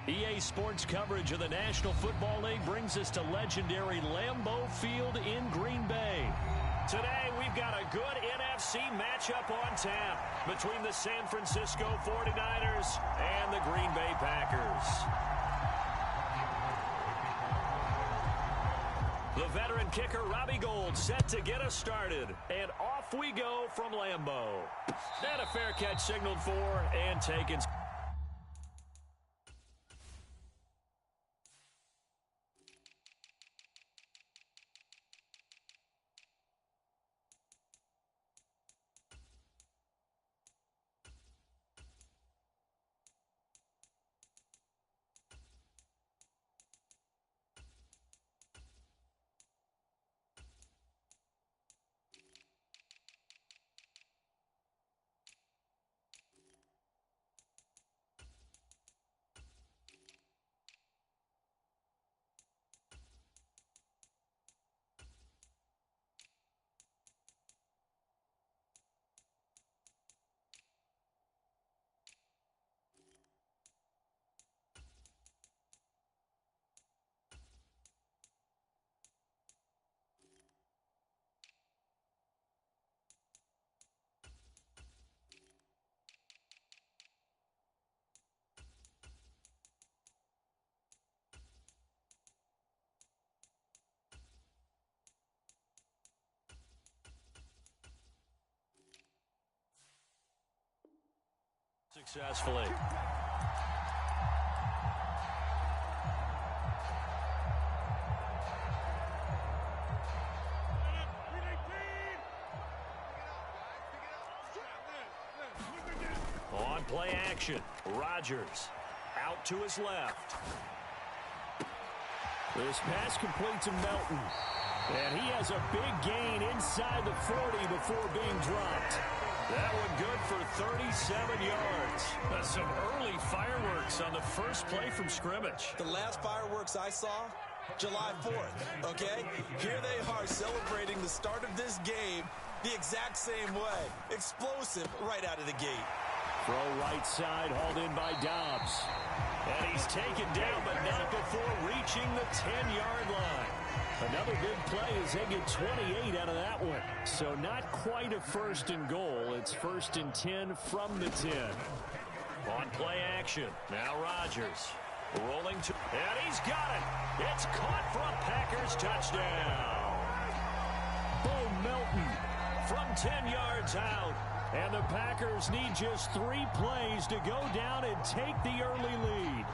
EA Sports coverage of the National Football League brings us to legendary Lambeau Field in Green Bay. Today, we've got a good NFC matchup on tap between the San Francisco 49ers and the Green Bay Packers. The veteran kicker, Robbie Gould, set to get us started. And off we go from Lambeau. And a fair catch signaled for and taken. Successfully. On play action, Rodgers out to his left. This pass complete to Melton. And he has a big gain inside the 40 before being dropped. That one good for 37 yards. Some early fireworks on the first play from scrimmage. The last fireworks I saw, July 4th, okay? Here they are celebrating the start of this game the exact same way. Explosive right out of the gate. Throw right side, hauled in by Dobbs. And he's taken down, but not before reaching the 10-yard line. Another big play as they get 28 out of that one. So not quite a first and goal. It's first and 10 from the 10. On play action. Now Rodgers rolling to, and he's got it. It's caught for a Packers touchdown. Bo Melton from 10 yards out. And the Packers need just 3 plays to go down and take the early lead.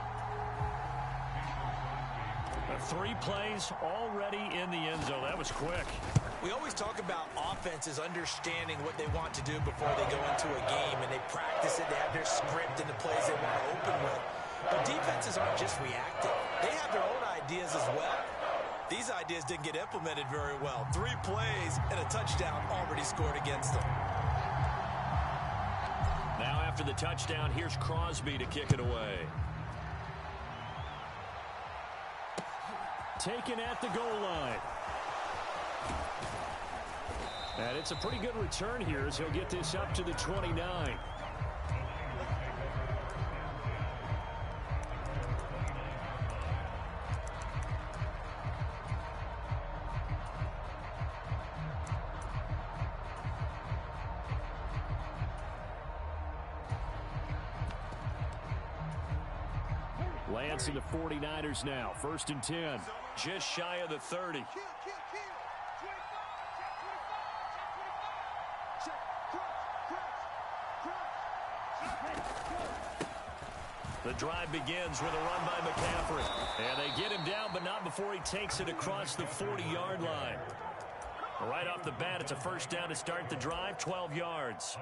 3 plays already in the end zone. That was quick. We always talk about offenses understanding what they want to do before they go into a game, and they practice it. They have their script and the plays they want to open with. But defenses aren't just reactive. They have their own ideas as well. These ideas didn't get implemented very well. 3 plays and a touchdown already scored against them. Now after the touchdown, here's Crosby to kick it away. Taken at the goal line. And it's a pretty good return here as he'll get this up to the 29. Lance and the 49ers now. First and 10. Just shy of the 30. The drive begins with a run by McCaffrey. And they get him down, but not before he takes it across the 40-yard line. Right off the bat, it's a first down to start the drive, 12 yards.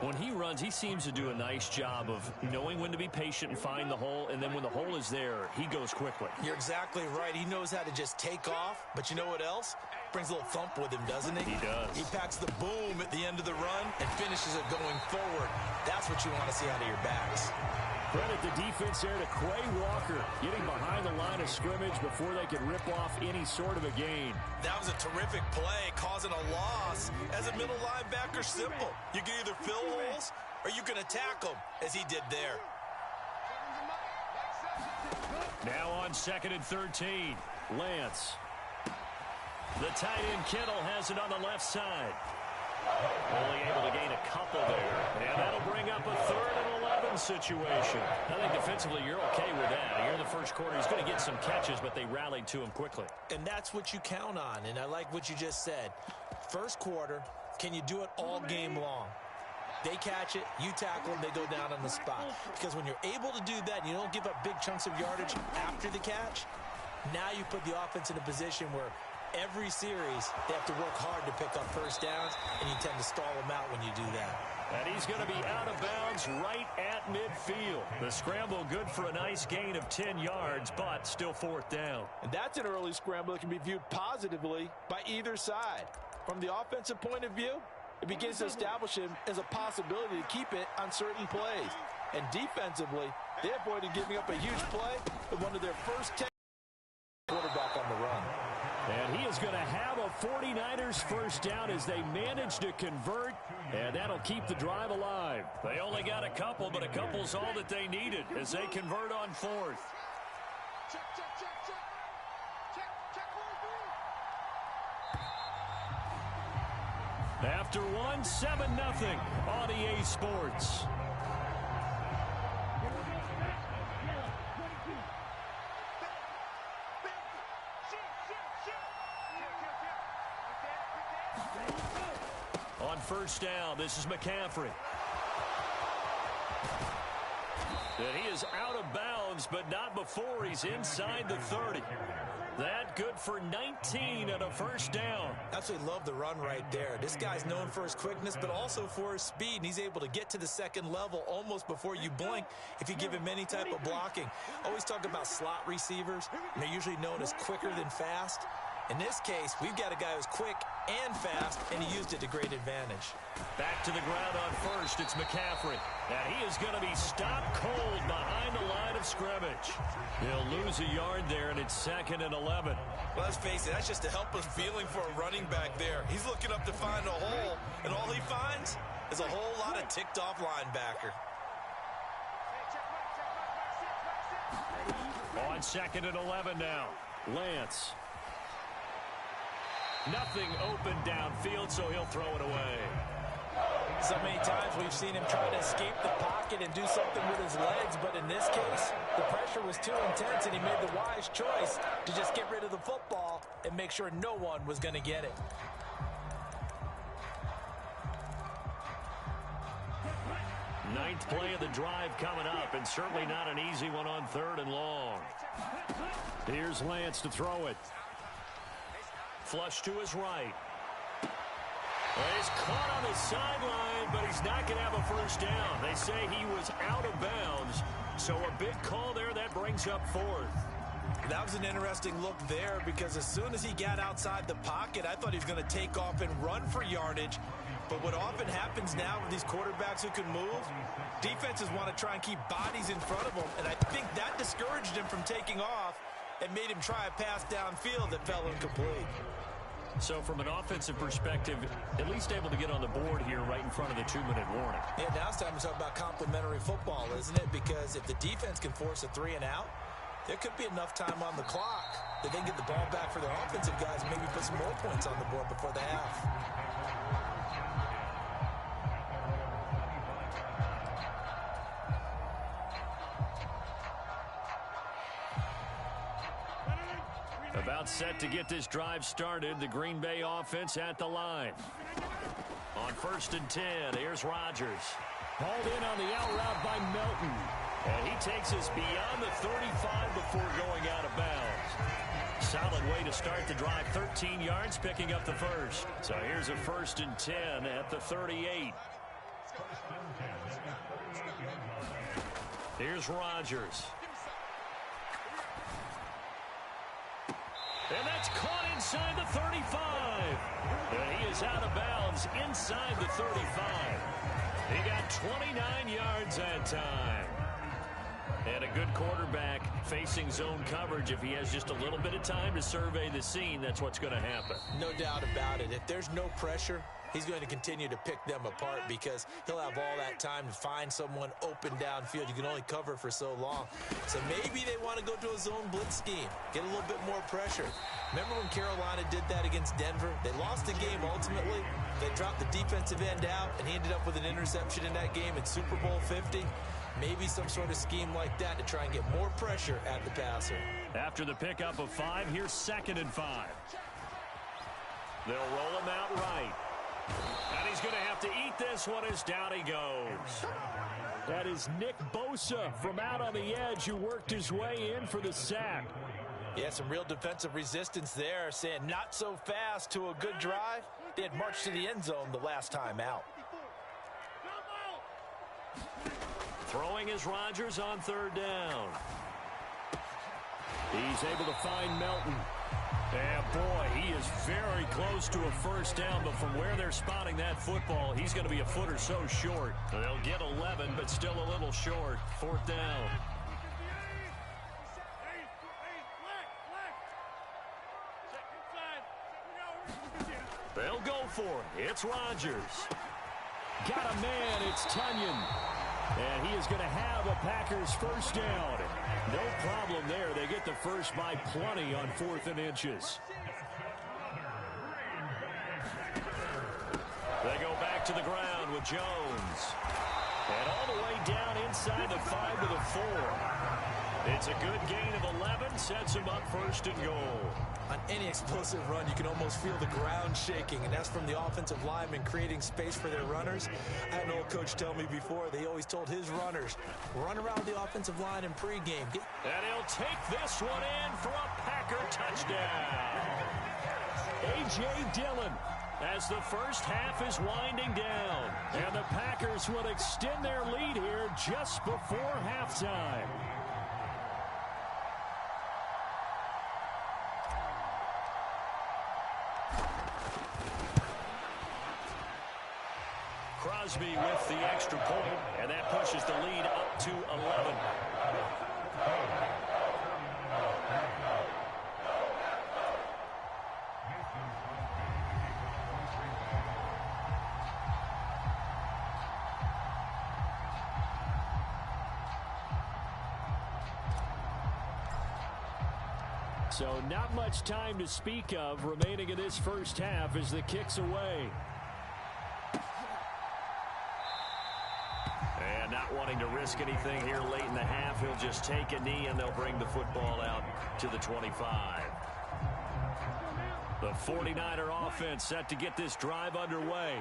When he runs, he seems to do a nice job of knowing when to be patient and find the hole, and then when the hole is there, he goes quickly. You're exactly right. He knows how to just take off, but you know what else? Brings a little thump with him, doesn't he? He does. He packs the boom at the end of the run and finishes it going forward. That's what you want to see out of your backs. Credit the defense there to Quay Walker, getting behind the line of scrimmage before they could rip off any sort of a gain. That was a terrific play, causing a loss. As a middle linebacker, simple. You can either fill holes or you can attack them, as he did there. Now on 2nd and 13. Lance. The tight end Kittle has it on the left side. Only able to gain a couple there. And that'll bring up a 3rd and 11 situation. I think defensively you're okay with that. Here in the first quarter, he's going to get some catches, but they rallied to him quickly. And that's what you count on, and I like what you just said. First quarter, can you do it all game long? They catch it, you tackle them, they go down on the spot. Because when you're able to do that and you don't give up big chunks of yardage after the catch, now you put the offense in a position where every series they have to work hard to pick up first downs, and you tend to stall them out when you do that. And he's going to be out of bounds right at midfield. The scramble good for a nice gain of 10 yards, but still 4th down. And that's an early scramble that can be viewed positively by either side. From the offensive point of view, it begins to establish him as a possibility to keep it on certain plays. And defensively, they avoided giving up a huge play with one of their first 10 quarterback on the run. And he is going to have a 49ers first down as they manage to convert, and that'll keep the drive alive. They only got a couple, but a couple's all that they needed as they convert on 4th. After one, 7-0 on EA Sports. On first down, this is McCaffrey. And he is out of bounds, but not before he's inside the 30. That good for 19 and a first down. Absolutely love the run right there. This guy's known for his quickness, but also for his speed. And he's able to get to the second level almost before you blink if you give him any type of blocking. Always talk about slot receivers, and they're usually known as quicker than fast. In this case, we've got a guy who's quick and fast, and he used it to great advantage. Back to the ground on first, it's McCaffrey. And he is going to be stopped cold behind the line of scrimmage. He'll lose a yard there, and it's 2nd and 11. Well, let's face it, that's just a helpless feeling for a running back there. He's looking up to find a hole, and all he finds is a whole lot of ticked-off linebacker. On 2nd and 11 now, Lance. Nothing open downfield, so he'll throw it away. So many times we've seen him try to escape the pocket and do something with his legs, but in this case, the pressure was too intense, and he made the wise choice to just get rid of the football and make sure no one was going to get it. Ninth play of the drive coming up, and certainly not an easy one on 3rd and long. Here's Lance to throw it. Flush to his right. Well, he's caught on the sideline, but he's not going to have a first down. They say he was out of bounds, so a big call there that brings up 4th. That was an interesting look there because as soon as he got outside the pocket, I thought he was going to take off and run for yardage. But what often happens now with these quarterbacks who can move, defenses want to try and keep bodies in front of them, and I think that discouraged him from taking off and made him try a pass downfield that fell incomplete. So from an offensive perspective, at least able to get on the board here right in front of the 2-minute warning. Yeah, now it's time to talk about complementary football, isn't it? Because if the defense can force a 3 and out, there could be enough time on the clock that they can get the ball back for their offensive guys and maybe put some more points on the board before the half. About set to get this drive started. The Green Bay offense at the line. On 1st and 10, here's Rodgers. Hauled in on the out route by Melton. And he takes us beyond the 35 before going out of bounds. Solid way to start the drive. 13 yards, picking up the first. So here's a 1st and 10 at the 38. Here's Rodgers. And that's caught inside the 35. And he is out of bounds inside the 35. He got 29 yards that time. And a good quarterback facing zone coverage. If he has just a little bit of time to survey the scene, that's what's going to happen. No doubt about it. If there's no pressure, he's going to continue to pick them apart because he'll have all that time to find someone open downfield. You can only cover for so long. So maybe they want to go to a zone blitz scheme, get a little bit more pressure. Remember when Carolina did that against Denver? They lost the game ultimately. They dropped the defensive end out, and he ended up with an interception in that game in Super Bowl 50. Maybe some sort of scheme like that to try and get more pressure at the passer. After the pickup of 5, here's 2nd and 5. They'll roll him out right. And he's going to have to eat this one as down he goes. That is Nick Bosa from out on the edge who worked his way in for the sack. Yeah, some real defensive resistance there, saying not so fast to a good drive. They had marched to the end zone the last time out. Throwing is Rodgers on 3rd down. He's able to find Melton. And boy, he is very close to a 1st down, but from where they're spotting that football, he's going to be a foot or so short. They'll get 11, but still a little short. 4th down. They'll go for it. It's Rodgers. Got a man. It's Tunyon. And he is going to have a Packers 1st down. No problem there. They get the first by plenty on 4th and inches. They go back to the ground with Jones. And all the way down inside the 5 to the 4. It's a good gain of 11. Sets him up 1st and goal. On any explosive run, you can almost feel the ground shaking, and that's from the offensive linemen creating space for their runners. I had an old coach tell me before, they always told his runners, run around the offensive line in pregame. And he'll take this one in for a Packer touchdown. A.J. Dillon, as the first half is winding down, and the Packers will extend their lead here just before halftime. Crosby with the extra point, and that pushes the lead up to 11. So not much time to speak of remaining in this first half as the kick's away. And not wanting to risk anything here late in the half, he'll just take a knee and they'll bring the football out to the 25. The 49er offense set to get this drive underway.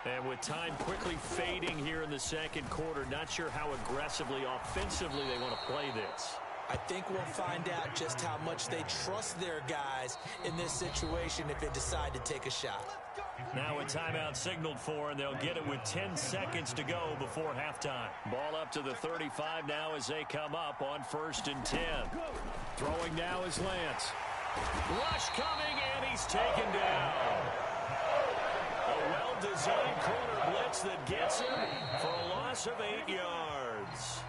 And with time quickly fading here in the 2nd quarter, not sure how aggressively, offensively they want to play this. I think we'll find out just how much they trust their guys in this situation if they decide to take a shot. Now a timeout signaled for, and they'll get it with 10 seconds to go before halftime. Ball up to the 35 now as they come up on 1st and 10. Throwing now is Lance. Rush coming, and he's taken down. A well-designed corner blitz that gets him for a loss of 8 yards.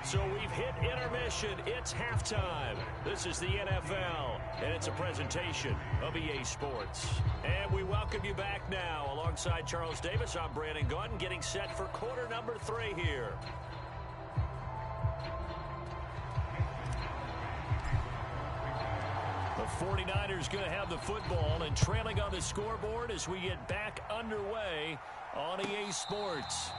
So we've hit intermission. It's halftime. This is the NFL, and it's a presentation of EA Sports. And we welcome you back now. Alongside Charles Davis, I'm Brandon Gunn, getting set for quarter number 3 here. The 49ers going to have the football and trailing on the scoreboard as we get back underway on EA Sports.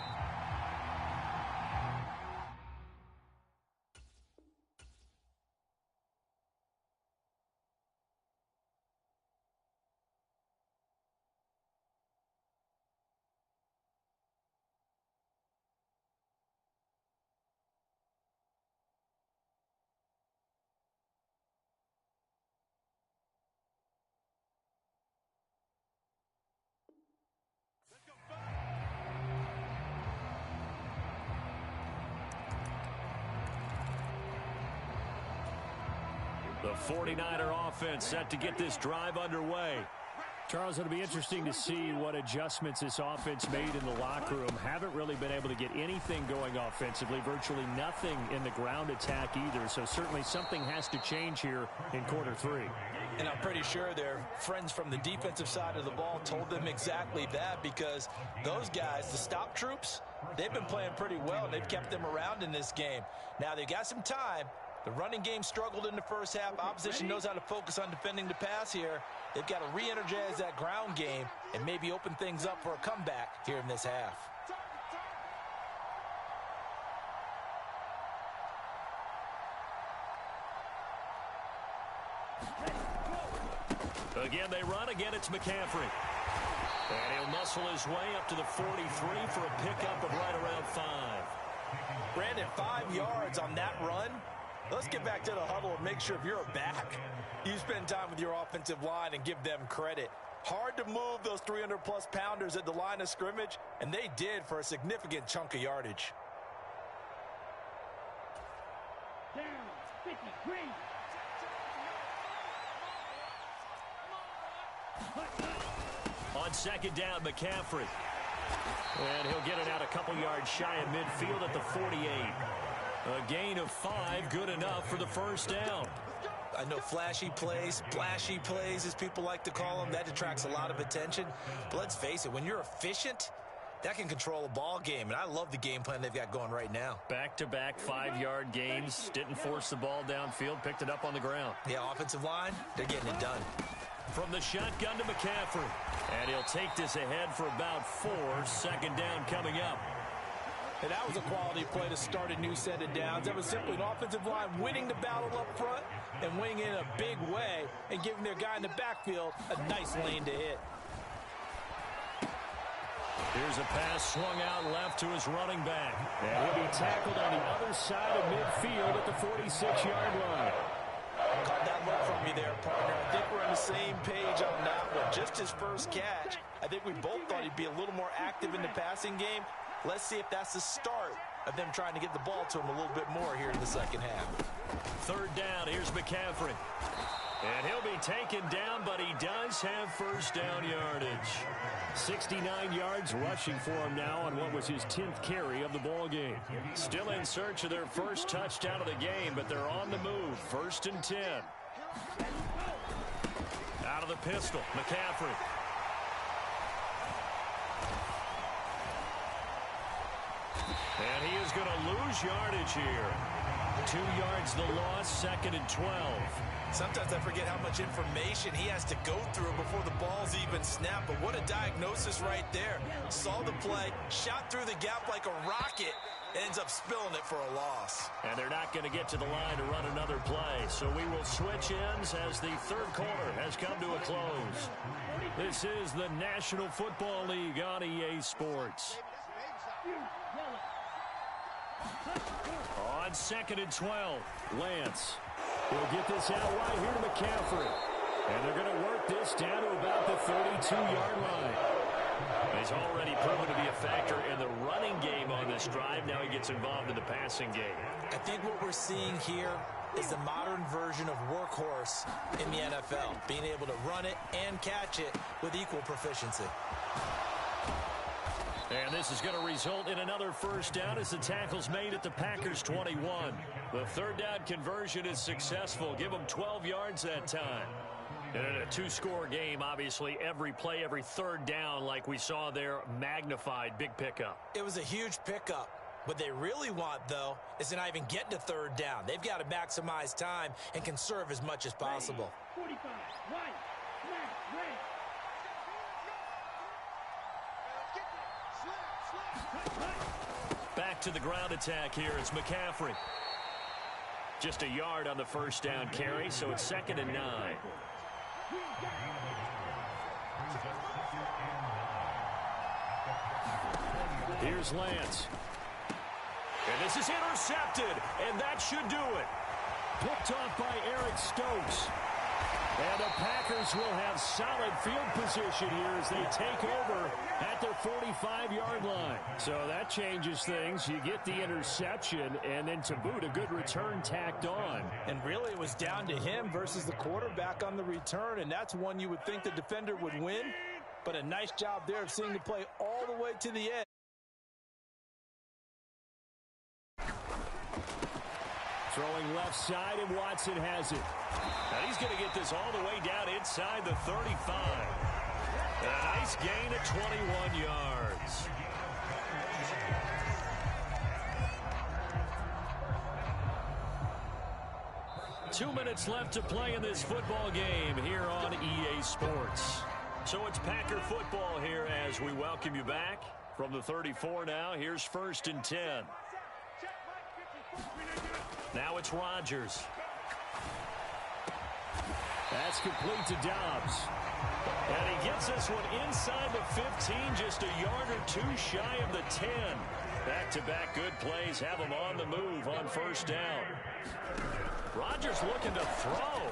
The 49er offense set to get this drive underway. Charles, it'll be interesting to see what adjustments this offense made in the locker room. Haven't really been able to get anything going offensively, virtually nothing in the ground attack either. So certainly something has to change here in quarter three. And I'm pretty sure their friends from the defensive side of the ball told them exactly that, because those guys, the stop troops, they've been playing pretty well, and they've kept them around in this game. Now, they've got some time. The running game struggled in the first half. Opposition knows how to focus on defending the pass here. They've got to re-energize that ground game and maybe open things up for a comeback here in this half. Again, they run. Again, it's McCaffrey. And he'll muscle his way up to the 43 for a pickup of right around 5. Brandon, 5 yards on that run. Let's get back to the huddle and make sure if you're a back, you spend time with your offensive line and give them credit. Hard to move those 300-plus pounders at the line of scrimmage, and they did for a significant chunk of yardage. Down, 53. On second down, McCaffrey. And he'll get it out a couple yards shy of midfield at the 48. A gain of 5, good enough for the first down. I know flashy plays, splashy plays, as people like to call them, that attracts a lot of attention. But let's face it, when you're efficient, that can control a ball game. And I love the game plan they've got going right now. Back-to-back 5-yard gains. Didn't force the ball downfield. Picked it up on the ground. Yeah, offensive line, they're getting it done. From the shotgun to McCaffrey. And he'll take this ahead for about 4. Second down coming up. And that was a quality play to start a new set of downs. That was simply an offensive line winning the battle up front and winning in a big way and giving their guy in the backfield a nice lane to hit. Here's a pass swung out left to his running back. And he'll be tackled on the other side of midfield at the 46-yard line. Caught that look from me there, partner. I think we're on the same page on that one. Just his first catch. I think we both thought he'd be a little more active in the passing game. Let's see if that's the start of them trying to get the ball to him a little bit more here in the second half. Third down, here's McCaffrey. And he'll be taken down, but he does have first down yardage. 69 yards rushing for him now on what was his 10th carry of the ball game. Still in search of their first touchdown of the game, but they're on the move. 1st and 10. Out of the pistol, McCaffrey. And he is going to lose yardage here. 2 yards the loss, 2nd and 12. Sometimes I forget how much information he has to go through before the ball's even snapped. But what a diagnosis right there. Saw the play, shot through the gap like a rocket, ends up spilling it for a loss. And they're not going to get to the line to run another play. So we will switch ends as the third quarter has come to a close. This is the National Football League on EA Sports. On 2nd and 12, Lance. He'll get this out right here to McCaffrey. And they're going to work this down to about the 32-yard line. He's already proven to be a factor in the running game on this drive. Now he gets involved in the passing game. I think what we're seeing here is the modern version of workhorse in the NFL, being able to run it and catch it with equal proficiency. And this is going to result in another first down as the tackle's made at the Packers' 21. The third down conversion is successful. Give them 12 yards that time. And in a 2-score game, obviously, every play, every third down, like we saw there, magnified. Big pickup. It was a huge pickup. What they really want, though, is to not even get to third down. They've got to maximize time and conserve as much as possible. 45, right, smash, right. Back to the ground attack here. It's McCaffrey. Just a yard on the first down carry, so it's 2nd and 9. Here's Lance. And this is intercepted, and that should do it. Picked off by Eric Stokes. And the Packers will have solid field position here as they take over at their 45-yard line. So that changes things. You get the interception, and then to boot, a good return tacked on. And really, it was down to him versus the quarterback on the return, and that's one you would think the defender would win. But a nice job there of seeing the play all the way to the end. Throwing left side, and Watson has it. And he's going to get this all the way down inside the 35. A nice gain of 21 yards. Two minutes left to play in this football game here on EA Sports. So it's Packer football here as we welcome you back from the 34 now. Here's 1st and 10. Now it's Rodgers. That's complete to Dobbs. And he gets this one inside the 15, just a yard or two shy of the 10. Back-to-back good plays have him on the move on 1st down. Rodgers looking to throw.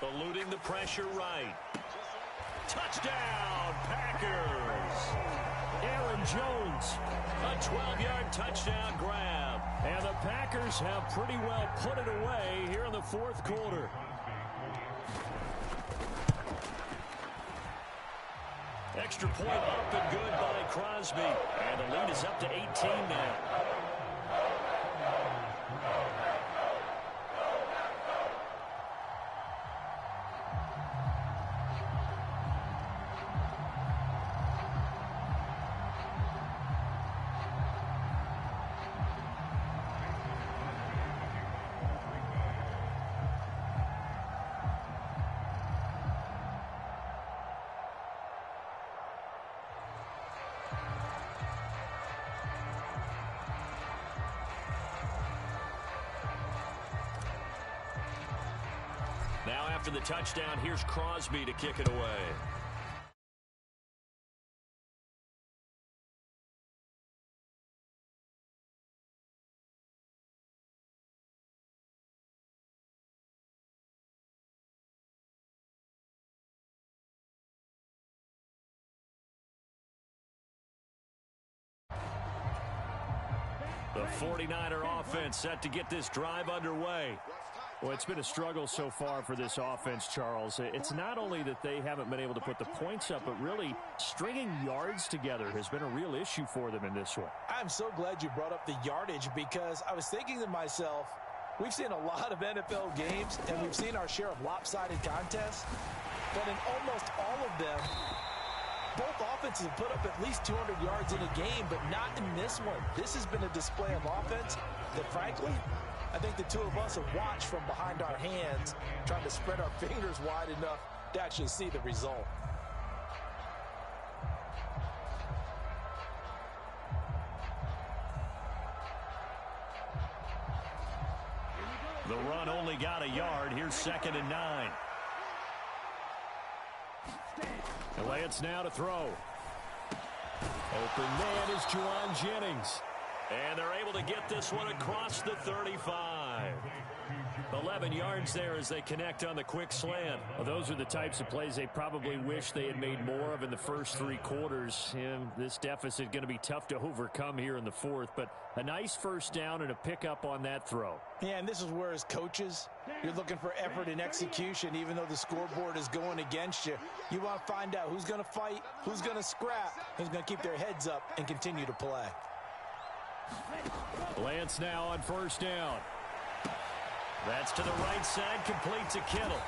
Eluding the pressure right. Touchdown, Packers. Aaron Jones, a 12-yard touchdown grab. And the Packers have pretty well put it away here in the 4th quarter. Extra point up and good by Crosby. And the lead is up to 18 now. Now after the touchdown, here's Crosby to kick it away. The 49er offense set to get this drive underway. Well, it's been a struggle so far for this offense, Charles. It's not only that they haven't been able to put the points up, but really stringing yards together has been a real issue for them in this one. I'm so glad you brought up the yardage because I was thinking to myself, we've seen a lot of NFL games and we've seen our share of lopsided contests, but in almost all of them, both offenses have put up at least 200 yards in a game, but not in this one. This has been a display of offense that, frankly, I think the two of us have watched from behind our hands, trying to spread our fingers wide enough to actually see the result. The run only got a yard. Here's 2nd and 9. Lance now to throw. Open man is Juwan Jennings. And they're able to get this one across the 35. 11 yards there as they connect on the quick slant. Well, those are the types of plays they probably wish they had made more of in the first 3 quarters. And this deficit going to be tough to overcome here in the 4th. But a nice 1st down and a pickup on that throw. Yeah, and this is where as coaches, you're looking for effort and execution. Even though the scoreboard is going against you, you want to find out who's going to fight, who's going to scrap, who's going to keep their heads up and continue to play. Lance now on 1st down. That's to the right side, complete to Kittle.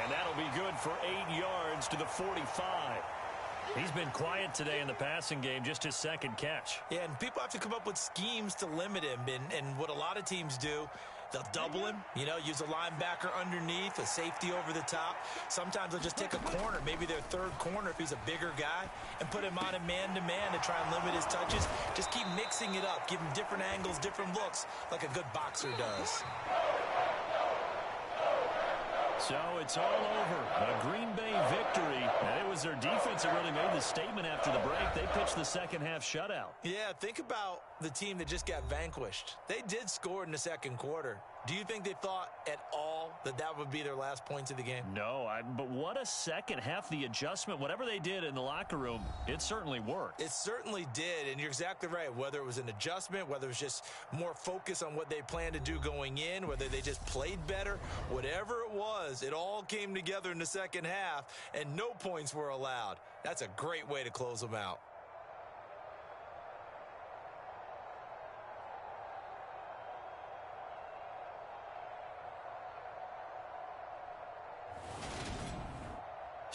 And that'll be good for 8 yards to the 45. He's been quiet today in the passing game, just his 2nd catch. Yeah, and people have to come up with schemes to limit him. And what a lot of teams do, they'll double him, use a linebacker underneath, a safety over the top. Sometimes they'll just take a corner, maybe their 3rd corner if he's a bigger guy, and put him on a man-to-man to try and limit his touches. Just keep mixing it up, give him different angles, different looks, like a good boxer does. So it's all over. A Green Bay victory. And it was their defense that really made the statement after the break. They pitched the 2nd half shutout. Yeah, think about the team that just got vanquished. They did score in the 2nd quarter, Do you think they thought at all that that would be their last points of the game? No, but what a second half. The adjustment, whatever they did in the locker room, it certainly worked. It certainly did, and you're exactly right. Whether it was an adjustment, whether it was just more focus on what they planned to do going in, whether they just played better, whatever it was, it all came together in the second half, and no points were allowed. That's a great way to close them out.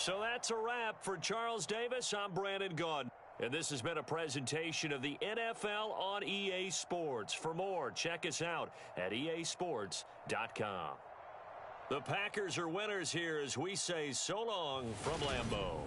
So that's a wrap for Charles Davis. I'm Brandon Gunn. And this has been a presentation of the NFL on EA Sports. For more, check us out at easports.com. The Packers are winners here as we say so long from Lambeau.